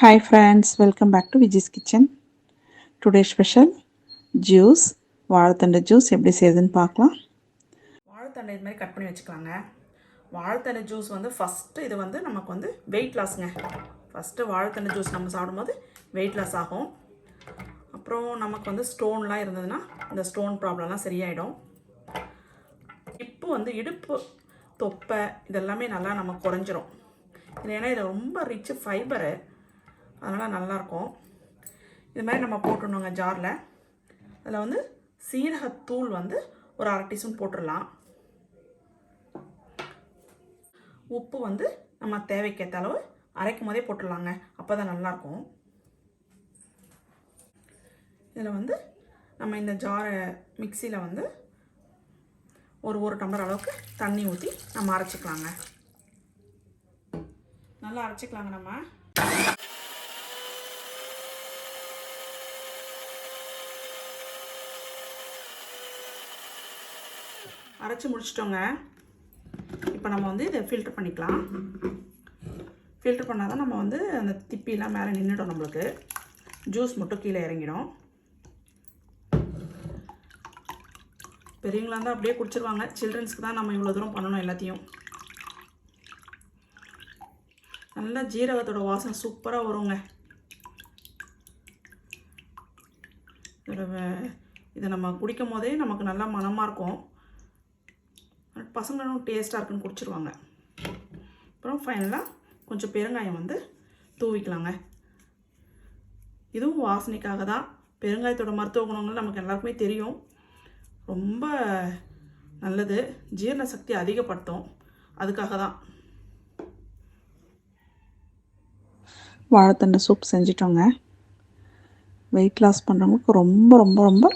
Hi friends, welcome back to Viji's Kitchen. Today special juice, வாழைத்தண்டு juice எப்படி செய்யுதுன்னு பார்க்கலாம். வாழைத்தண்டை இது மாதிரி கட் பண்ணி வச்சுக்கலாங்க. வாழைத்தண்டு ஜூஸ் வந்து ஃபஸ்ட்டு இது வந்து நமக்கு வந்து வெயிட் லாஸ்ங்க. ஃபஸ்ட்டு வாழைத்தண்டு ஜூஸ் நம்ம சாப்பிடும்போது வெயிட் லாஸ் ஆகும். அப்புறம் நமக்கு வந்து ஸ்டோன்லாம் இருந்ததுன்னா இந்த ஸ்டோன் ப்ராப்ளம்லாம் சரியாயிடும். இப்போ வந்து இடுப்பு தொப்பை இதெல்லாமே நல்லா நம்ம குறைஞ்சிரும். இது ஏன்னா இது ரொம்ப ரிச் ஃபைபரு, அதனால் நல்லாயிருக்கும். இது மாதிரி நம்ம போட்டுடணுங்க ஜாரில். அதில் வந்து சீரகத்தூள் வந்து ஒரு 1/2 டீஸ்பூன் போட்டுடலாம். உப்பு வந்து நம்ம தேவைக்கேற்ற அளவு அரைக்கும் போதே போட்டுடலாங்க, அப்போ தான் நல்லாயிருக்கும். இதில் வந்து நம்ம இந்த ஜாரை மிக்சியில் வந்து ஒரு டம்ளர் அளவுக்கு தண்ணி ஊற்றி நம்ம அரைச்சிக்கலாங்க. நல்லா அரைச்சிக்கலாங்க. நம்ம அரைச்சி முடிச்சிட்டோங்க. இப்போ நம்ம வந்து இதை ஃபில்டர் பண்ணிக்கலாம். ஃபில்டர் பண்ணால் தான் நம்ம வந்து அந்த திப்பிலாம் மேலே நின்றுடும், நம்மளுக்கு ஜூஸ் மட்டும் கீழே இறங்கிடும். பெரியவங்களாக இருந்தால் அப்படியே குடிச்சிருவாங்க. சில்ட்ரன்ஸ்க்கு தான் நம்ம இவ்வளோ தூரம் பண்ணணும் எல்லாத்தையும். நல்லா ஜீரகத்தோட வாசனை சூப்பராக வருங்க. இதை நம்ம குடிக்கும் போதே நமக்கு நல்லா மனமாக இருக்கும். பசங்களும் டேஸ்ட்டாக இருக்குன்னு குடிச்சிருவாங்க. அப்புறம் ஃபைனலாக கொஞ்சம் பெருங்காயம் வந்து தூவிக்கலாங்க. இதுவும் வாசனைக்காக தான். பெருங்காயத்தோட மருத்துவ குணங்கள் நமக்கு எல்லாருக்குமே தெரியும். ரொம்ப நல்லது, ஜீரண சக்தி அதிகப்படுத்தும். அதுக்காக தான். வாழைத்தண்டு சூப் செஞ்சிட்டோங்க. வெயிட் லாஸ் பண்ணுறவங்களுக்கு ரொம்ப ரொம்ப ரொம்ப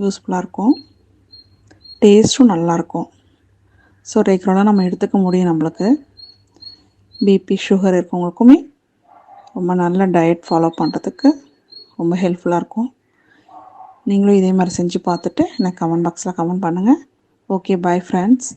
யூஸ்ஃபுல்லாக இருக்கும். டேஸ்ட்டும் நல்லாயிருக்கும். ஸோ ரெகுலராக நம்ம எடுத்துக்க முடியும். நம்மளுக்கு பிபி சுகர் இருக்கவங்களுக்குமே ரொம்ப நல்ல டயட் ஃபாலோ பண்ணுறதுக்கு ரொம்ப ஹெல்ப்ஃபுல்லாக இருக்கும். நீங்களும் இதே மாதிரி செஞ்சு பார்த்துட்டு எனக்கு கமெண்ட் பாக்ஸில் கமெண்ட் பண்ணுங்கள். Okay, bye friends.